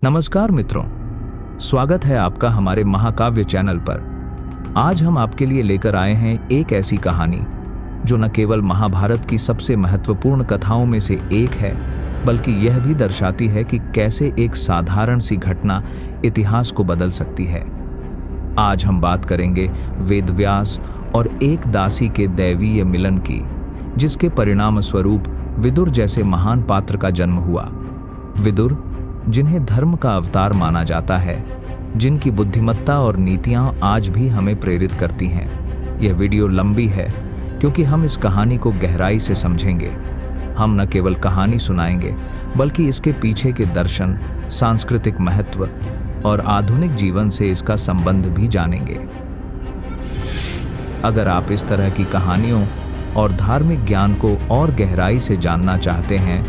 नमस्कार मित्रों, स्वागत है आपका हमारे महाकाव्य चैनल पर। आज हम आपके लिए लेकर आए हैं एक ऐसी कहानी जो न केवल महाभारत की सबसे महत्वपूर्ण कथाओं में से एक है, बल्कि यह भी दर्शाती है कि कैसे एक साधारण सी घटना इतिहास को बदल सकती है। आज हम बात करेंगे वेदव्यास और एक दासी के दैवीय मिलन की, जिसके परिणाम स्वरूप विदुर जैसे महान पात्र का जन्म हुआ। विदुर, जिन्हें धर्म का अवतार माना जाता है, जिनकी बुद्धिमत्ता और नीतियां आज भी हमें प्रेरित करती हैं। यह वीडियो लंबी है क्योंकि हम इस कहानी को गहराई से समझेंगे। हम न केवल कहानी सुनाएंगे, बल्कि इसके पीछे के दर्शन, सांस्कृतिक महत्व और आधुनिक जीवन से इसका संबंध भी जानेंगे। अगर आप इस तरह की कहानियों और धार्मिक ज्ञान को और गहराई से जानना चाहते हैं,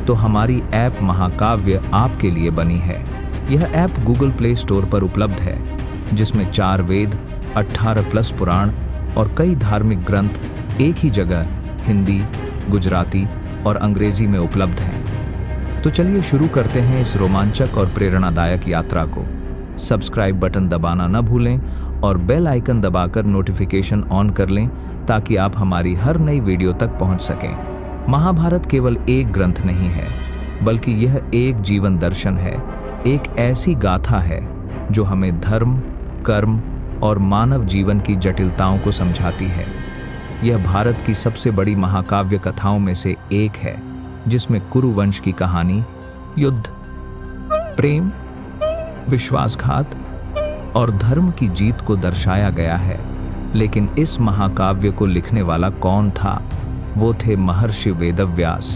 तो हमारी ऐप महाकाव्य आपके लिए बनी है। यह ऐप गूगल प्ले स्टोर पर उपलब्ध है, जिसमें 4 वेद, 18+ पुराण और कई धार्मिक ग्रंथ एक ही जगह हिंदी, गुजराती और अंग्रेजी में उपलब्ध हैं। तो चलिए शुरू करते हैं इस रोमांचक और प्रेरणादायक यात्रा को। सब्सक्राइब बटन दबाना न भूलें और बेल आइकन दबाकर नोटिफिकेशन ऑन कर लें, ताकि आप हमारी हर नई वीडियो तक पहुंच सकें। महाभारत केवल एक ग्रंथ नहीं है, बल्कि यह एक जीवन दर्शन है, एक ऐसी गाथा है जो हमें धर्म, कर्म और मानव जीवन की जटिलताओं को समझाती है। यह भारत की सबसे बड़ी महाकाव्य कथाओं में से एक है, जिसमें कुरुवंश की कहानी, युद्ध, प्रेम, विश्वासघात और धर्म की जीत को दर्शाया गया है। लेकिन इस महाकाव्य को लिखने वाला कौन था? वो थे महर्षि वेदव्यास,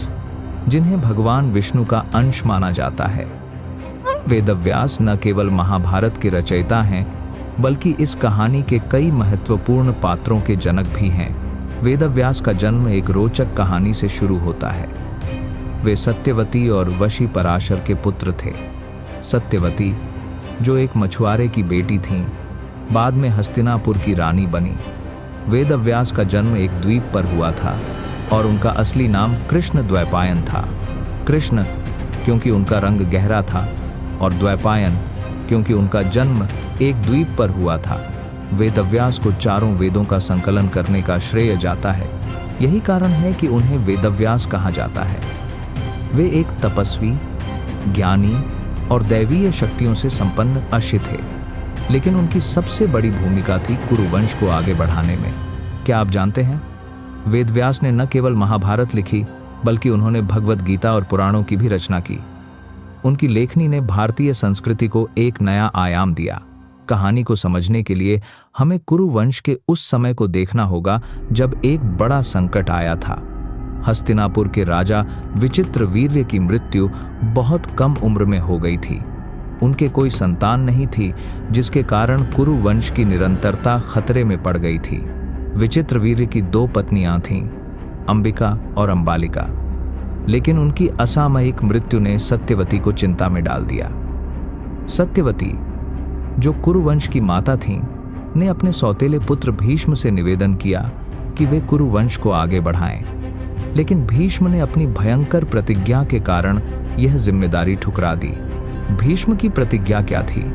जिन्हें भगवान विष्णु का अंश माना जाता है। वेदव्यास न केवल महाभारत के रचयिता हैं, बल्कि इस कहानी के कई महत्वपूर्ण पात्रों के जनक भी हैं। वेदव्यास का जन्म एक रोचक कहानी से शुरू होता है। वे सत्यवती और वशी पराशर के पुत्र थे। सत्यवती, जो एक मछुआरे की बेटी थीं, बाद में हस्तिनापुर की रानी बनी। वेदव्यास का जन्म एक द्वीप पर हुआ था और उनका असली नाम कृष्ण द्वैपायन था। कृष्ण क्योंकि उनका रंग गहरा था, और द्वैपायन क्योंकि उनका जन्म एक द्वीप पर हुआ था। वेदव्यास को 4 वेदों का संकलन करने का श्रेय जाता है। यही कारण है कि उन्हें वेदव्यास कहा जाता है। वे एक तपस्वी, ज्ञानी और दैवीय शक्तियों से संपन्न ऋषि थे, लेकिन उनकी सबसे बड़ी भूमिका थी कुरुवंश को आगे बढ़ाने में। क्या आप जानते हैं, वेदव्यास ने न केवल महाभारत लिखी, बल्कि उन्होंने भगवद गीता और पुराणों की भी रचना की। उनकी लेखनी ने भारतीय संस्कृति को एक नया आयाम दिया। कहानी को समझने के लिए हमें कुरुवंश के उस समय को देखना होगा जब एक बड़ा संकट आया था। हस्तिनापुर के राजा विचित्रवीर्य की मृत्यु बहुत कम उम्र में हो गई थी। उनके कोई संतान नहीं थी, जिसके कारण कुरुवंश की निरंतरता खतरे में पड़ गई थी। विचित्रवीर्य की 2 पत्नियां थीं, अंबिका और अंबालिका, लेकिन उनकी असामयिक मृत्यु ने सत्यवती को चिंता में डाल दिया। सत्यवती, जो कुरुवंश की माता थीं, ने अपने सौतेले पुत्र भीष्म से निवेदन किया कि वे कुरुवंश को आगे बढ़ाएं, लेकिन भीष्म ने अपनी भयंकर प्रतिज्ञा के कारण यह जिम्मेदारी ठुकरा दी। भीष्म की प्रतिज्ञा क्या थी?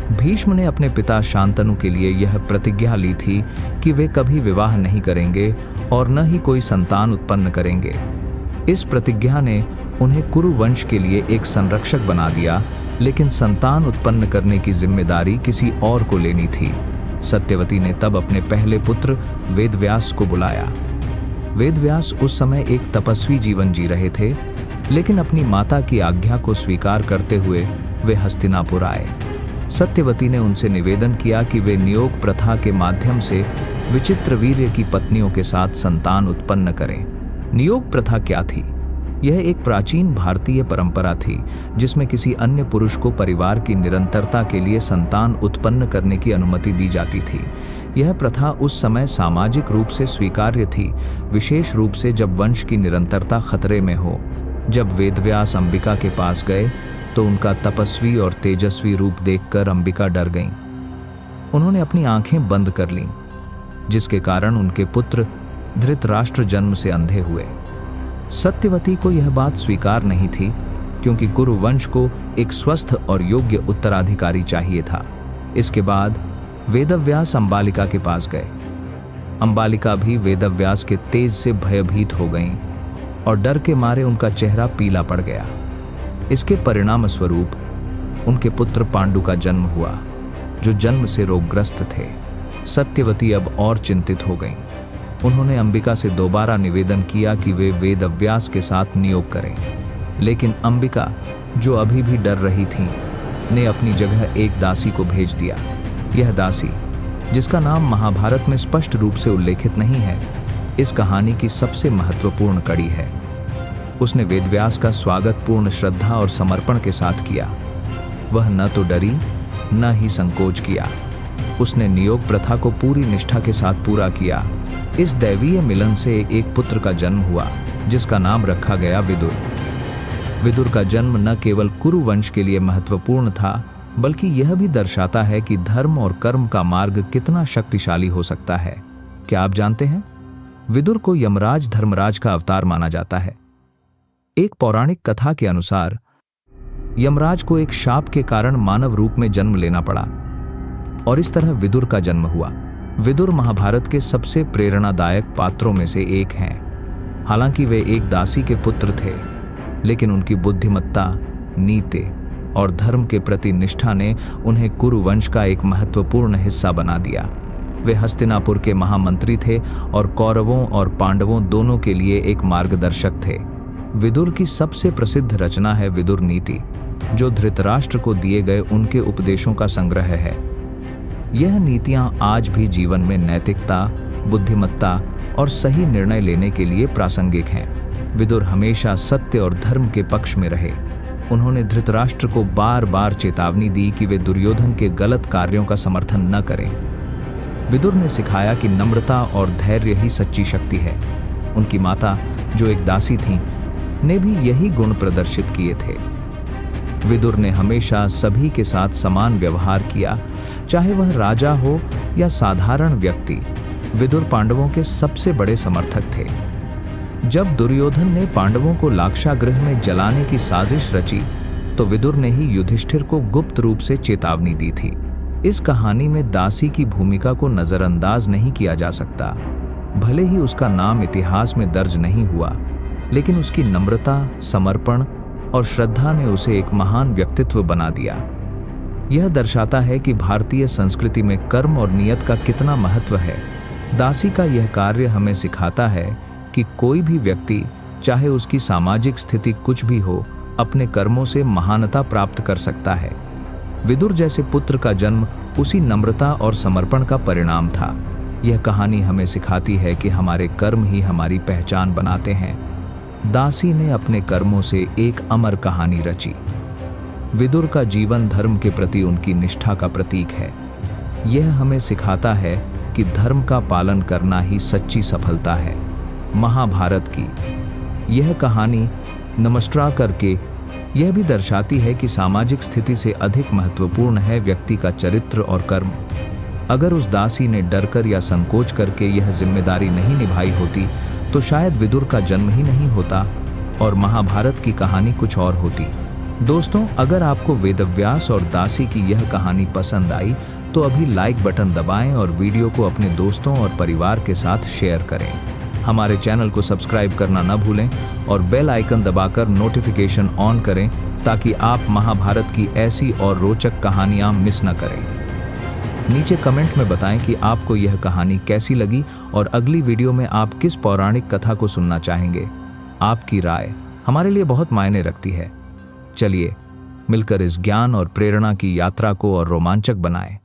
भीष्म ने अपने पिता शांतनु के लिए यह प्रतिज्ञा ली थी कि वे कभी विवाह नहीं करेंगे और न ही कोई संतान उत्पन्न करेंगे। इस प्रतिज्ञा ने उन्हें कुरुवंश के लिए एक संरक्षक बना दिया, लेकिन संतान उत्पन्न करने की जिम्मेदारी किसी और को लेनी थी। सत्यवती ने तब अपने पहले पुत्र वेदव्यास को बुलाया। वेदव्यास उस समय एक तपस्वी जीवन जी रहे थे, लेकिन अपनी माता की आज्ञा को स्वीकार करते हुए वे हस्तिनापुर आए। सत्यवती ने उनसे निवेदन किया कि वे नियोग प्रथा के माध्यम से विचित्रवीर्य की पत्नियों के साथ संतान उत्पन्न करें। नियोग प्रथा क्या थी? यह एक प्राचीन भारतीय परंपरा थी, जिसमें किसी अन्य पुरुष को परिवार की निरंतरता के लिए संतान उत्पन्न करने की अनुमति दी जाती थी। यह प्रथा उस समय सामाजिक रूप से स्वीकार्य थी, विशेष रूप से जब वंश की निरंतरता खतरे में हो। जब वेदव्यास अंबिका के पास गए, तो उनका तपस्वी और तेजस्वी रूप देखकर अंबिका डर गईं। उन्होंने अपनी आंखें बंद कर लीं, जिसके कारण उनके पुत्र धृतराष्ट्र जन्म से अंधे हुए। सत्यवती को यह बात स्वीकार नहीं थी, क्योंकि कुरु वंश को एक स्वस्थ और योग्य उत्तराधिकारी चाहिए था। इसके बाद वेदव्यास अंबालिका के पास गए। अंबालिका भी वेदव्यास के तेज से भयभीत हो गईं और डर के मारे उनका चेहरा पीला पड़ गया। इसके परिणाम स्वरूप उनके पुत्र पांडु का जन्म हुआ, जो जन्म से रोगग्रस्त थे। सत्यवती अब और चिंतित हो गईं। उन्होंने अंबिका से दोबारा निवेदन किया कि वे वेदव्यास के साथ नियोग करें, लेकिन अंबिका, जो अभी भी डर रही थीं, ने अपनी जगह एक दासी को भेज दिया। यह दासी, जिसका नाम महाभारत में स्पष्ट रूप से उल्लेखित नहीं है, इस कहानी की सबसे महत्वपूर्ण कड़ी है। उसने वेदव्यास का स्वागत पूर्ण श्रद्धा और समर्पण के साथ किया। वह न तो डरी न ही संकोच किया। उसने नियोग प्रथा को पूरी निष्ठा के साथ पूरा किया। इस दैवीय मिलन से एक पुत्र का जन्म हुआ, जिसका नाम रखा गया विदुर। विदुर का जन्म न केवल कुरु वंश के लिए महत्वपूर्ण था, बल्कि यह भी दर्शाता है कि धर्म और कर्म का मार्ग कितना शक्तिशाली हो सकता है। क्या आप जानते हैं, विदुर को यमराज धर्मराज का अवतार माना जाता है। एक पौराणिक कथा के अनुसार यमराज को एक शाप के कारण मानव रूप में जन्म लेना पड़ा और इस तरह विदुर का जन्म हुआ। विदुर महाभारत के सबसे प्रेरणादायक पात्रों में से एक हैं। हालांकि वे एक दासी के पुत्र थे, लेकिन उनकी बुद्धिमत्ता, नीति और धर्म के प्रति निष्ठा ने उन्हें कुरु वंश का एक महत्वपूर्ण हिस्सा बना दिया। वे हस्तिनापुर के महामंत्री थे और कौरवों और पांडवों दोनों के लिए एक मार्गदर्शक थे। विदुर की सबसे प्रसिद्ध रचना है विदुर नीति, जो धृतराष्ट्र को दिए गए उनके उपदेशों का संग्रह है। यह नीतियां आज भी जीवन में नैतिकता, बुद्धिमत्ता और सही निर्णय लेने के लिए प्रासंगिक हैं। विदुर हमेशा सत्य और धर्म के पक्ष में रहे। उन्होंने धृतराष्ट्र को बार बार चेतावनी दी कि वे दुर्योधन के गलत कार्यों का समर्थन न करें। विदुर ने सिखाया कि नम्रता और धैर्य ही सच्ची शक्ति है। उनकी माता, जो एक दासी थीं, ने भी यही गुण प्रदर्शित किए थे। विदुर ने हमेशा सभी के साथ समान व्यवहार किया, चाहे वह राजा हो या साधारण व्यक्ति। विदुर पांडवों के सबसे बड़े समर्थक थे। जब दुर्योधन ने पांडवों को लाक्षागृह में जलाने की साजिश रची, तो विदुर ने ही युधिष्ठिर को गुप्त रूप से चेतावनी दी थी। इस कहानी में दासी की भूमिका को नजरअंदाज नहीं किया जा सकता। भले ही उसका नाम इतिहास में दर्ज नहीं हुआ, लेकिन उसकी नम्रता, समर्पण और श्रद्धा ने उसे एक महान व्यक्तित्व बना दिया। यह दर्शाता है कि भारतीय संस्कृति में कर्म और नियत का कितना महत्व है। दासी का यह कार्य हमें सिखाता है कि कोई भी व्यक्ति, चाहे उसकी सामाजिक स्थिति कुछ भी हो, अपने कर्मों से महानता प्राप्त कर सकता है। विदुर जैसे पुत्र का जन्म उसी नम्रता और समर्पण का परिणाम था। यह कहानी हमें सिखाती है कि हमारे कर्म ही हमारी पहचान बनाते हैं। दासी ने अपने कर्मों से एक अमर कहानी रची। विदुर का जीवन धर्म के प्रति उनकी निष्ठा का प्रतीक है। यह हमें सिखाता है कि धर्म का पालन करना ही सच्ची सफलता है। महाभारत की यह कहानी नमस्कार करके यह भी दर्शाती है कि सामाजिक स्थिति से अधिक महत्वपूर्ण है व्यक्ति का चरित्र और कर्म। अगर उस दासी ने डरकर या संकोच करके यह जिम्मेदारी नहीं निभाई होती, तो शायद विदुर का जन्म ही नहीं होता और महाभारत की कहानी कुछ और होती। दोस्तों, अगर आपको वेदव्यास और दासी की यह कहानी पसंद आई, तो अभी लाइक बटन दबाएं और वीडियो को अपने दोस्तों और परिवार के साथ शेयर करें। हमारे चैनल को सब्सक्राइब करना न भूलें और बेल आइकन दबाकर नोटिफिकेशन ऑन करें, ताकि आप महाभारत की ऐसी और रोचक कहानियां मिस न करें। नीचे कमेंट में बताएं कि आपको यह कहानी कैसी लगी और अगली वीडियो में आप किस पौराणिक कथा को सुनना चाहेंगे। आपकी राय हमारे लिए बहुत मायने रखती है। चलिए मिलकर इस ज्ञान और प्रेरणा की यात्रा को और रोमांचक बनाएं।